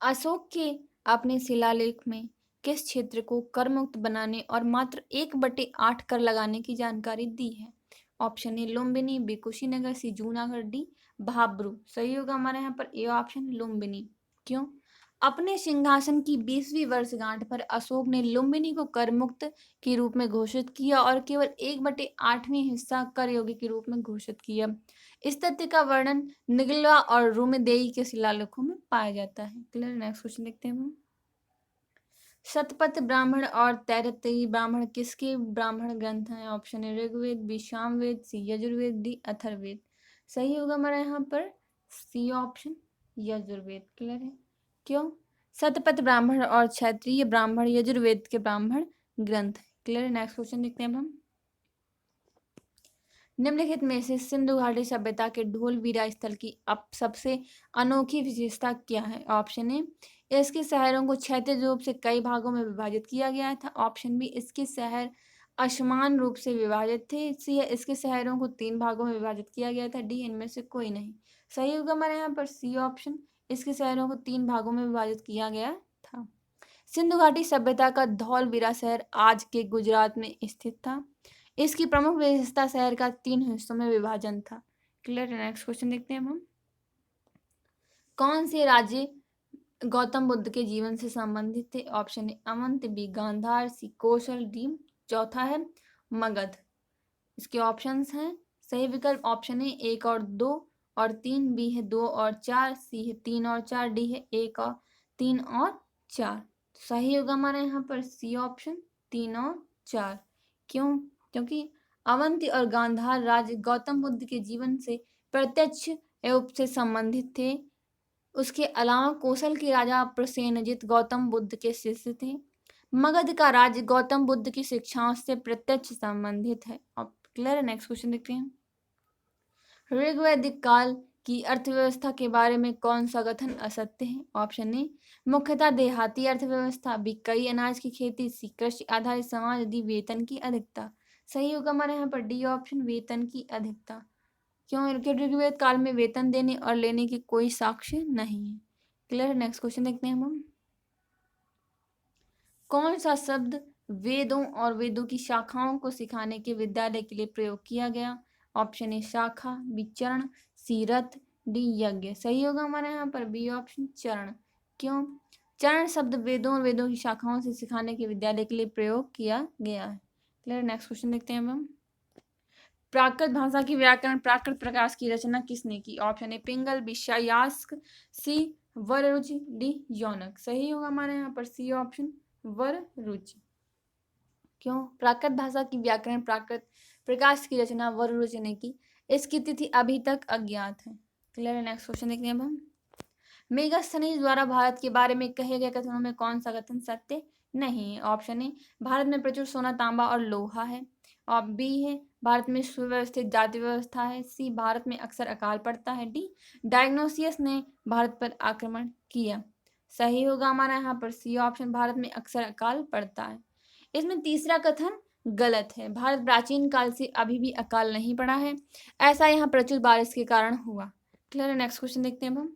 अशोक के अपने शिलालेख में किस क्षेत्र को कर मुक्त बनाने और मात्र 1/8 कर लगाने की जानकारी दी है? Option A Lumbini, B Kushinagar, C Junagadh, D Bhabru. सही होगा हमारे यहाँ पर ए ऑप्शन लुम्बिनी। क्यों? अपने सिंहासन की 20वीं वर्षगांठ पर अशोक ने लुम्बिनी को कर मुक्त के रूप में घोषित किया और केवल 1/8वीं हिस्सा कर योग्य के रूप में घोषित किया। इस तथ्य का वर्णन निगलवा और रूमेदेई के शिलालेखों में पाया जाता है। क्लियर। नेक्स्ट क्वेश्चन देखते हैं हम। शतपथ ब्राह्मण और तैत्तिरीय ब्राह्मण किसके ब्राह्मण ग्रंथ हैं? Option A Rigveda, B Samaveda, C Yajurveda, D Atharvaveda. सही होगा हमारे यहाँ पर सी ऑप्शन यजुर्वेद। क्लियर है। क्यों? शतपथ ब्राह्मण और क्षत्रिय ब्राह्मण यजुर्वेद के ब्राह्मण ग्रंथ। क्लियर। नेक्स्ट क्वेश्चन देखते हैं हम। निम्नलिखित में से सिंधु घाटी सभ्यता के ढोलवीरा स्थल की अब सबसे अनोखी विशेषता क्या है? ऑप्शन ए इसके शहरों को क्षैतिज रूप से कई भागों में विभाजित किया गया था। ऑप्शन बी इसके शहर असमान रूप से विभाजित थे। सी इसके शहरों को 3 भागों में विभाजित किया गया था। डी इनमें से कोई नहीं। सही होगा हमारे यहाँ पर सी ऑप्शन, इसके शहरों को 3 भागों में विभाजित किया गया था। सिंधु घाटी सभ्यता का धौलवीरा शहर आज के गुजरात में स्थित था। इसकी प्रमुख विशेषता शहर का 3 हिस्सों में विभाजन था। क्लियर। नेक्स्ट क्वेश्चन देखते हैं हम। कौन से राज्य गौतम बुद्ध के जीवन से संबंधित थे? Option A Avanti, B Gandhara, C Kaushal, D चौथा है मगध। इसके ऑप्शंस हैं। सही विकल्प ऑप्शन ए 1 और 2 और 3, बी है 2 और 4, सी है 3 और 4, डी है 1 और 3 और 4। सही होगा हमारे यहाँ पर सी ऑप्शन 3 और 4। क्यों? क्योंकि अवंती और गांधार राज्य गौतम बुद्ध के जीवन से प्रत्यक्ष रूप से संबंधित थे। उसके अलावा कौशल के राजा प्रसेनजित गौतम बुद्ध के शिष्य थे। मगध का राज्य गौतम बुद्ध की शिक्षाओं से प्रत्यक्ष संबंधित है। अब क्लियर है। नेक्स्ट क्वेश्चन देखते हैं। ऋग्वैदिक काल की अर्थव्यवस्था के बारे में कौन सा कथन असत्य है? ऑप्शन ए मुख्यतः देहाती अर्थव्यवस्था, बी कई अनाज की खेती, सी कृषि आधारित समाज, डी वेतन की अधिकता। सही होगा हमारे यहाँ पर डी ऑप्शन वेतन की अधिकता। क्यों? ऋग्वेद काल में वेतन देने और लेने की कोई साक्ष्य नहीं है। क्लियर। नेक्स्ट क्वेश्चन देखते हैं हम। कौन सा शब्द वेदों और वेदों की शाखाओं को सिखाने के विद्यालय के लिए प्रयोग किया गया? ऑप्शन ए शाखा, बी चरण, सी रथ, डी यज्ञ। सही होगा हमारे यहाँ पर बी ऑप्शन चरण। क्यों? चरण शब्द वेदों और वेदों की शाखाओं से सिखाने के विद्यालय के लिए प्रयोग किया गया है। क्लियर। नेक्स्ट क्वेश्चन देखते हैं हम। प्राकृत भाषा की व्याकरण प्राकृत प्रकाश की रचना किसने की? ऑप्शन ए पिंगल, बी यास्क, सी वररुचि, डी यौनक। सही होगा हमारे यहाँ पर सी ऑप्शन वररुचि। क्यों? प्राकृत भाषा की व्याकरण प्राकृत प्रकाश की रचना वररुचि ने की। इसकी तिथि अभी तक अज्ञात है। क्लियर। नेक्स्ट क्वेश्चन देखते हैं अब हम। मेगास्थनीज द्वारा भारत के बारे में कहे गए कथनों में कौन सा कथन सत्य नहीं है? ऑप्शन ए भारत में प्रचुर सोना, तांबा और लोहा है, और बी है भारत में सुव्यवस्थित जाति व्यवस्था है, सी भारत में अक्सर अकाल पड़ता है, डी डायग्नोसियस ने भारत पर आक्रमण किया। सही होगा हमारा यहाँ पर सी ऑप्शन भारत में अक्सर अकाल पड़ता है। इसमें तीसरा कथन गलत है। भारत प्राचीन काल से अभी भी अकाल नहीं पड़ा है, ऐसा यहाँ प्रचुर बारिश के कारण हुआ। क्लियर है। नेक्स्ट क्वेश्चन देखते हैं हम।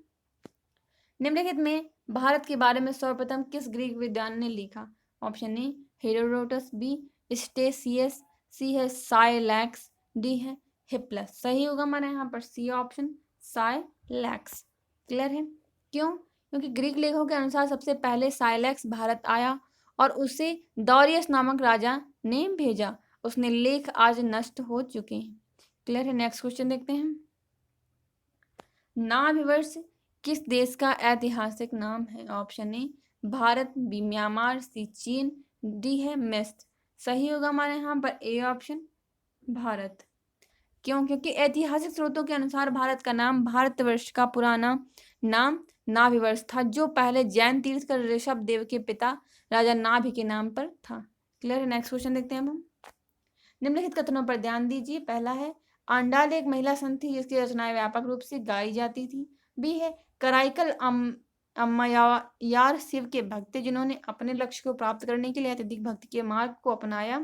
निम्नलिखित में भारत के बारे में सर्वप्रथम किस ग्रीक विद्वान ने लिखा? ऑप्शन ए हेरोडोटस, बी स्टेसियस, सी है साइलैक्स, डी है हिप्पलस। सही होगा हमारे यहाँ पर सी ऑप्शन साइलैक्स। क्लियर है। क्यों? क्योंकि ग्रीक लेखों के अनुसार सबसे पहले साइलैक्स भारत आया और उसे दौरियस नामक राजा ने भेजा। उसने लेख आज नष्ट हो चुके हैं। क्लियर है। नेक्स्ट क्वेश्चन देखते हैं। नाभिवर्ष किस देश का ऐतिहासिक नाम है? Option A Bharat, B Myanmar, C चीन, डी है मिस्र। सही होगा हमारे यहाँ पर ए ऑप्शन भारत। क्यों? क्योंकि ऐतिहासिक स्रोतों के अनुसार भारत का नाम भारतवर्ष का पुराना नाम नाभिवर्ष था, जो पहले जैन तीर्थकर ऋषभ देव के पिता राजा नाभि के नाम पर था। क्लियर है। नेक्स्ट क्वेश्चन देखते हैं हम। निम्नलिखित कथनों पर ध्यान दीजिए। पहला है आंडाल एक महिला संत थी जिसकी रचनाएं व्यापक रूप से गाई जाती थी। बी है कराइकल अम्मयार शिव के भक्त जिन्होंने अपने लक्ष्य को प्राप्त करने के लिए अत्यधिक भक्ति के मार्ग को अपनाया।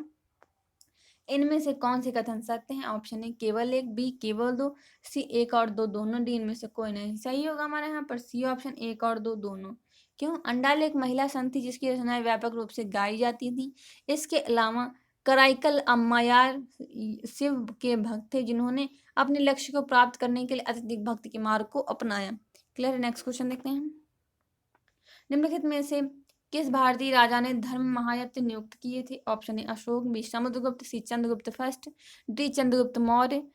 इनमें से कौन से कथन सत्य हैं? ऑप्शन ए केवल एक, बी केवल दो, सी एक और दो दोनों, डी इनमें से कोई नहीं। सही होगा हमारे यहाँ पर सी ऑप्शन, एक और दो दोनों। क्यों? अंडाल एक महिला संत थी जिसकी रचनाएं व्यापक रूप से गाई जाती थी। इसके अलावा कराइकल अम्मायार शिव के भक्त थे जिन्होंने अपने लक्ष्य को प्राप्त करने के लिए अत्यधिक भक्ति के मार्ग को अपनाया। क्लियर? नेक्स्ट क्वेश्चन देखते हैं। निम्नलिखित में से किस भारतीय राजा ने धर्म महायत्य नियुक्त किए थे? Option A Ashoka, B Samudragupta, C Chandragupta first, D Chandragupta Maurya.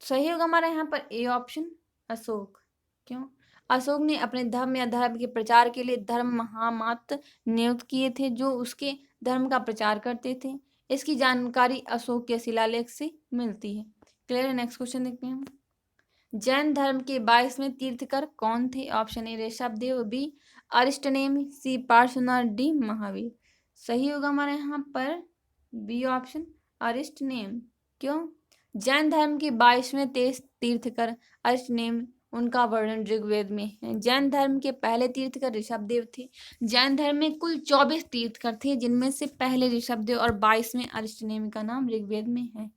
सही होगा हमारा यहाँ पर ए ऑप्शन, अशोक। क्यों? अशोक ने अपने धर्म या धर्म के प्रचार के लिए धर्म महामात्य नियुक्त किए थे जो उसके धर्म का प्रचार करते थे। इसकी जानकारी अशोक के शिलालेख से मिलती है। क्लियर है? नेक्स्ट क्वेश्चन देखते हैं। जैन धर्म के 22वें तीर्थकर कौन थे? Option A Rishabhdev, B Arishtanemi, C Parshvanath, D Mahavir. सही होगा हमारे यहाँ पर बी ऑप्शन, अरिष्टनेमि। क्यों? जैन धर्म के 22वें तीर्थकर अरिष्टनेमि, उनका वर्णन ऋग्वेद में है। जैन धर्म के पहले तीर्थकर ऋषभदेव थे। जैन धर्म में कुल 24 तीर्थकर थे जिनमें से पहले ऋषभदेव और 22वें अरिष्टनेमि का नाम ऋग्वेद में है।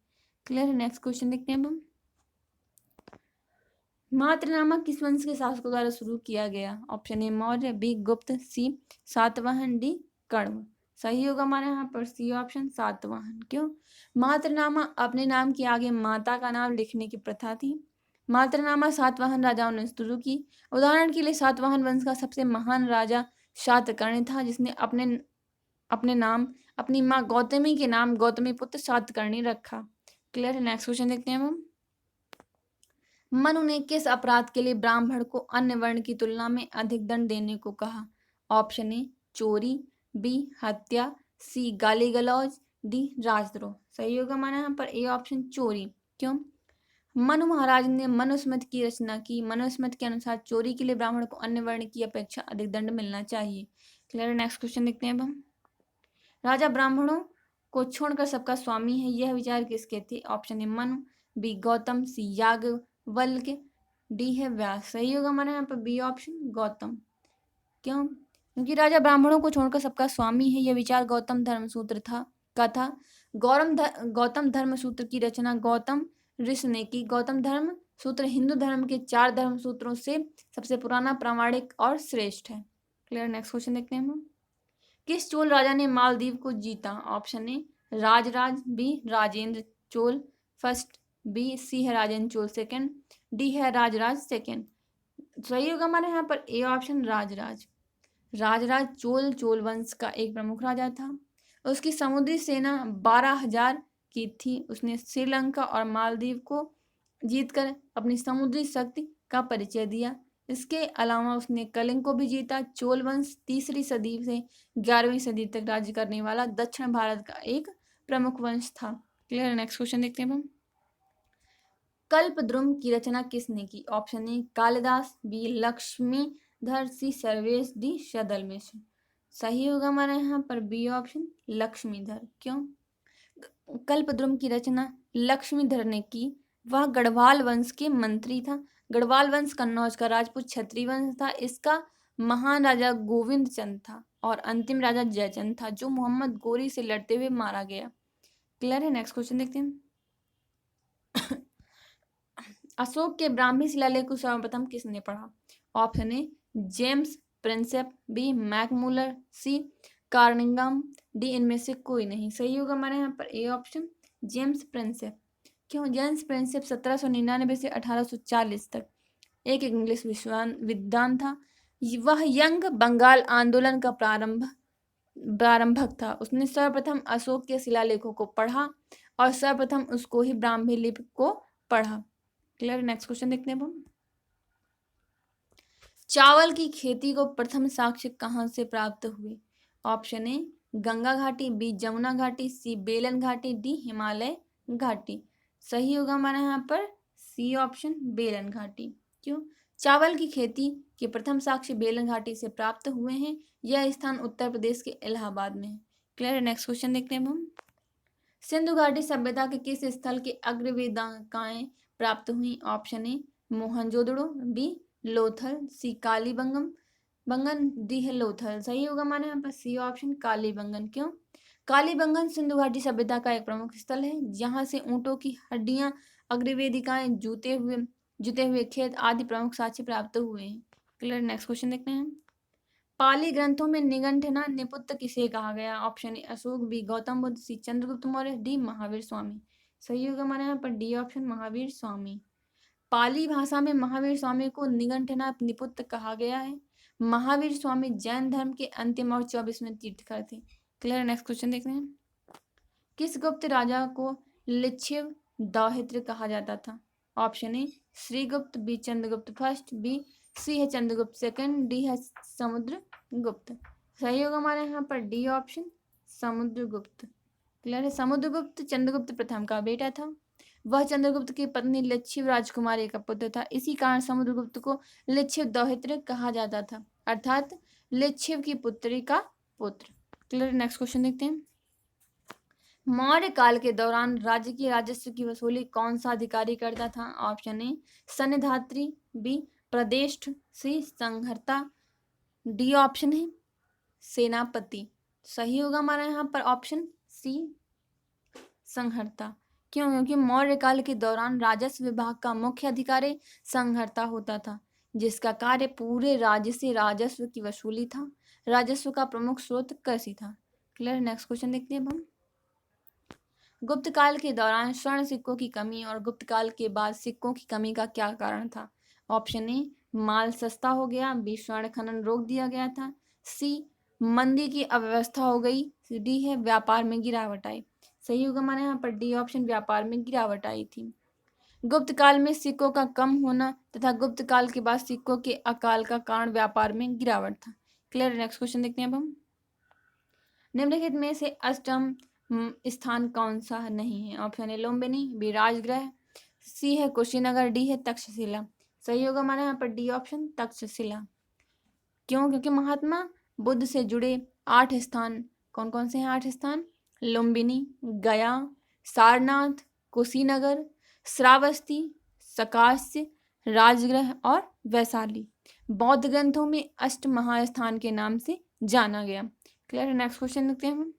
क्लियर है? नेक्स्ट क्वेश्चन देखते हैं हम। मात्रनामा किस वंश के शासकों द्वारा शुरू किया गया? ऑप्शन ए मौर्य, बी गुप्त, सी सातवाहन, डी कण्व। सही होगा हमारे यहाँ पर सी ऑप्शन, सातवाहन। क्यों? मात्रनामा अपने नाम के आगे माता का नाम लिखने की प्रथा थी। मात्रनामा सातवाहन राजाओं ने शुरू की। उदाहरण के लिए सातवाहन वंश का सबसे महान राजा शातकर्णी था जिसने अपने नाम अपनी माँ गौतमी के नाम गौतमी पुत्र शातकर्णी रखा। क्लियर है? नेक्स्ट क्वेश्चन देखते हैं हम। मनु ने किस अपराध के लिए ब्राह्मण को अन्य वर्ण की तुलना में अधिक दंड देने को कहा? ऑप्शन ए चोरी, बी हत्या, सी गाली गलौज, डी राजद्रोह। सही होगा हमारे यहाँ पर ए ऑप्शन, चोरी। क्यों? मनु महाराज ने मनुस्मृति की रचना की। मनुस्मृति के अनुसार चोरी के लिए ब्राह्मण को अन्य वर्ण की अपेक्षा अधिक दंड मिलना चाहिए। क्लियर? नेक्स्ट क्वेश्चन देखते हैं अब हम। राजा ब्राह्मणों को छोड़कर सबका स्वामी है, यह विचार किसके थे? Option A Manu, B Gautam, C Yajnavalkya, D है व्यास। सही होगा हमारे यहाँ पर बी ऑप्शन, गौतम। क्यों? क्योंकि राजा ब्राह्मणों को छोड़कर सबका स्वामी है, यह विचार गौतम धर्मसूत्र था। गौतम धर्मसूत्र की रचना गौतम ऋषि ने की। गौतम धर्म सूत्र हिंदू धर्म के 4 धर्म सूत्रों से सबसे पुराना, प्रामाणिक और श्रेष्ठ है। क्लियर? नेक्स्ट क्वेश्चन देखते हैं हम। किस चोल राजा ने मालदीव को जीता? Option A Rajaraja, B Rajendra Chola first, B C है राजेंद्र चोल सेकंड, डी है राजराज सेकंड। सही होगा हमारे यहाँ पर ए ऑप्शन, राजराज। राजराज चोल वंश का एक प्रमुख राजा था। उसकी समुद्री सेना 12,000 की थी। उसने श्रीलंका और मालदीव को जीतकर अपनी समुद्री शक्ति का परिचय दिया। इसके अलावा उसने कलिंग को भी जीता। चोल वंश 3री सदी से 11वीं सदी तक राज्य करने वाला दक्षिण भारत का एक प्रमुख वंश था। क्लियर? नेक्स्ट क्वेश्चन देखते हैं हम। कल्पद्रुम की रचना किसने की? Option A Kalidasa, B Lakshmidhara, C Sarvesh, D Shadal Mishra. सही होगा हमारे यहाँ पर बी ऑप्शन, लक्ष्मीधर। क्यों? कल्पद्रुम की रचना लक्ष्मीधर ने की। वह गढ़वाल वंश के मंत्री था। गढ़वाल वंश कन्नौज का राजपूत क्षत्रिय वंश था। इसका महान राजा गोविंद चंद था और अंतिम राजा जयचंद था जो मोहम्मद गोरी से लड़ते हुए मारा गया। क्लियर है? नेक्स्ट क्वेश्चन देखते हैं। अशोक के ब्राह्मी शिलालेख को सर्वप्रथम किसने पढ़ा? Option A James Prinsep, B Max Muller, C कार्निंगम, डी इनमें से कोई नहीं। सही होगा हमारे यहाँ पर ए ऑप्शन, जेम्स प्रिंसेप। क्यों? जेम्स प्रिंसेप 1799 से 1840 तक एक इंग्लिश विद्वान था। वह यंग बंगाल आंदोलन का प्रारंभक था। उसने सर्वप्रथम अशोक के शिलालेखों को पढ़ा और सर्वप्रथम उसको ही ब्राह्मी लिपि को पढ़ा। क्लियर? नेक्स्ट क्वेश्चन देखते हैं हम। चावल की खेती को प्रथम साक्ष्य कहाँ से प्राप्त हुए? ऑप्शन ए गंगा घाटी, बी जमुना घाटी, सी बेलन घाटी, डी हिमालय घाटी। सही होगा हमारे यहाँ पर सी ऑप्शन, बेलन घाटी। क्यों? चावल की खेती के प्रथम साक्ष्य बेलन घाटी से प्राप्त हुए हैं। यह स्थान उत्तर प्रदेश के इलाहाबाद में है। क्लियर? नेक्स्ट क्वेश्चन देखते हैं हम। सिंधु घाटी सभ्यता के किस स्थल के अग्रवेदिकाएं प्राप्त हुई? Option A Mohenjodaro, B Lothal, C Kalibangan, D है लोथल। सही होगा हमारे यहाँ पर सी ऑप्शन, कालीबंगन। क्यों? कालीबंगन सिंधु घाटी सभ्यता का एक प्रमुख स्थल है जहाँ से ऊंटों की हड्डियां, अग्रवेदिकाएं, जुते हुए खेत आदि प्रमुख साक्ष्य प्राप्त हुए हैं। क्लियर। नेक्स्ट क्वेश्चन देखते हैं। पाली ग्रंथों में निगंठना निपुत्त किसे कहा गया? Option A Ashoka, B Gautam Buddha, C Chandragupta Maurya, D Mahavir Swami. सही होगा हमारे यहाँ पर डी ऑप्शन महावीर स्वामी। पाली भाषा में महावीर स्वामी को निगंठना निपुत्त कहा गया है। महावीर स्वामी जैन धर्म के अंतिम और 24वें तीर्थंकर थे। क्लियर। नेक्स्ट क्वेश्चन देखते हैं। किस गुप्त राजा को लिच्छिव दौहित्र कहा जाता था? Option A Shrigupta, B Chandragupta first, B C है चंद्रगुप्त सेकंड, डी है समुद्रगुप्त। सही होगा हमारे यहाँ पर डी ऑप्शन समुद्रगुप्त। क्लियर है। समुद्रगुप्त चंद्रगुप्त प्रथम का बेटा था। वह चंद्रगुप्त की पत्नी लिच्छिव राजकुमारी का पुत्र था। इसी कारण समुद्रगुप्त को लिच्छिव दौहित्र कहा जाता था, अर्थात लिच्छिव की पुत्री का पुत्र। क्लियर। नेक्स्ट क्वेश्चन देखते हैं। मौर्य काल के दौरान राज्य की राजस्व की वसूली कौन सा अधिकारी करता था? Option A Sannidhata, B Pradeshta, C Samaharta, D option है सेनापति। सही होगा हमारा यहाँ पर ऑप्शन सी संहर्ता। क्यों? क्योंकि मौर्य काल के दौरान राजस्व विभाग का मुख्य अधिकारी संहर्ता होता था, जिसका कार्य पूरे राज्य से राजस्व की वसूली था। राजस्व का प्रमुख स्रोत कृषि था। क्लियर। नेक्स्ट क्वेश्चन देखते हैं हम। गुप्त काल के दौरान स्वर्ण सिक्कों की कमी और गुप्त काल के बाद सिक्कों की कमी का क्या कारण था? ऑप्शन ए माल सस्ता हो गया, बी स्वर्ण खनन रोक दिया गया था, सी मंदी की अव्यवस्था हो गई, डी है व्यापार में गिरावट आई। सही होगा हमारे यहाँ पर डी ऑप्शन व्यापार में गिरावट आई थी। गुप्त काल में सिक्कों का कम होना तथा गुप्त काल के बाद सिक्कों के अकाल का कारण व्यापार में गिरावट था। क्लियर। नेक्स्ट क्वेश्चन देखते हैं अब हम। निम्नलिखित में से अष्टम स्थान कौन सा नहीं है? Option A Lumbini, B Rajagriha, C है कुशीनगर, डी है तक्षशिला। सही होगा हमारे यहाँ पर डी ऑप्शन तक्षशिला। क्यों? क्योंकि महात्मा बुद्ध से जुड़े 8 स्थान कौन कौन से हैं? 8 स्थान लुम्बिनी, गया, सारनाथ, कुशीनगर, श्रावस्ती, सकास्य, राजगृह और वैशाली बौद्ध ग्रंथों में अष्ट महास्थान के नाम से जाना गया। क्लियर। नेक्स्ट क्वेश्चन देखते हैं हम।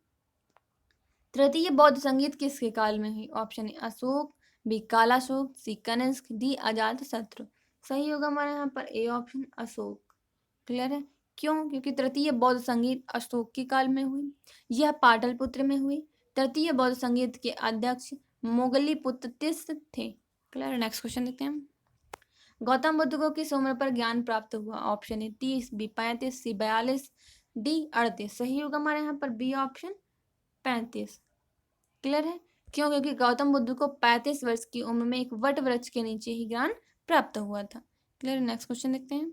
तृतीय बौद्ध संगीत किसके काल में हुई? Option A Ashoka, B Kalashoka, C Kanishka, D Ajatashatru. सही होगा हमारे यहाँ पर ए ऑप्शन अशोक। क्लियर है। क्यों? क्योंकि तृतीय बौद्ध संगीत अशोक के काल में हुई। यह पाटलिपुत्र में हुई। तृतीय बौद्ध संगीत के अध्यक्ष मोगलीपुत्र थे। क्लियर। नेक्स्ट क्वेश्चन देखते हैं। गौतम बुद्ध को किस उम्र पर ज्ञान प्राप्त हुआ? Option A 30, B 35, C 42, D 38। सही होगा हमारे यहाँ पर बी ऑप्शन 35। क्लियर है। क्यों? क्योंकि गौतम बुद्ध को 35 वर्ष की उम्र में एक वट वृक्ष के नीचे ही ज्ञान प्राप्त हुआ था। क्लियर। नेक्स्ट क्वेश्चन देखते हैं।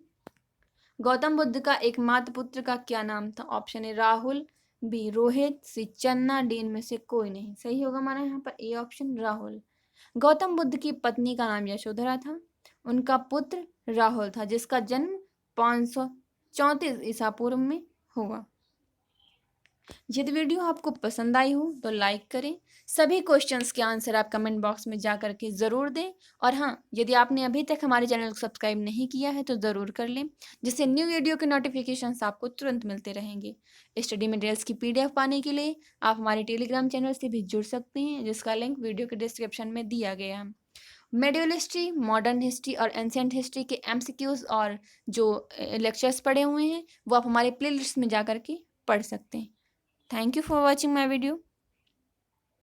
गौतम बुद्ध का एकमात्र पुत्र का क्या नाम था? Option A Rahul, B Rohit, C Channa, D इनमें से कोई नहीं। सही होगा हमारा यहाँ पर ए ऑप्शन राहुल। गौतम बुद्ध की पत्नी का नाम यशोधरा था। उनका पुत्र राहुल था, जिसका जन्म 534 ईसा पूर्व में हुआ। यदि वीडियो आपको पसंद आई हो तो लाइक करें। सभी क्वेश्चंस के आंसर आप कमेंट बॉक्स में जा करके ज़रूर दें। और हाँ, यदि आपने अभी तक हमारे चैनल को सब्सक्राइब नहीं किया है तो ज़रूर कर लें, जिससे न्यू वीडियो के नोटिफिकेशंस आपको तुरंत मिलते रहेंगे। स्टडी मटेरियल्स की PDF पाने के लिए आप हमारे टेलीग्राम चैनल से भी जुड़ सकते हैं, जिसका लिंक वीडियो के डिस्क्रिप्शन में दिया गया है। मेडिवल हिस्ट्री, मॉडर्न हिस्ट्री और एंशिएंट हिस्ट्री के MCQs और जो लेक्चर्स पढ़े हुए हैं वो आप हमारे प्लेलिस्ट में जा करके पढ़ सकते हैं। Thank you for watching my video.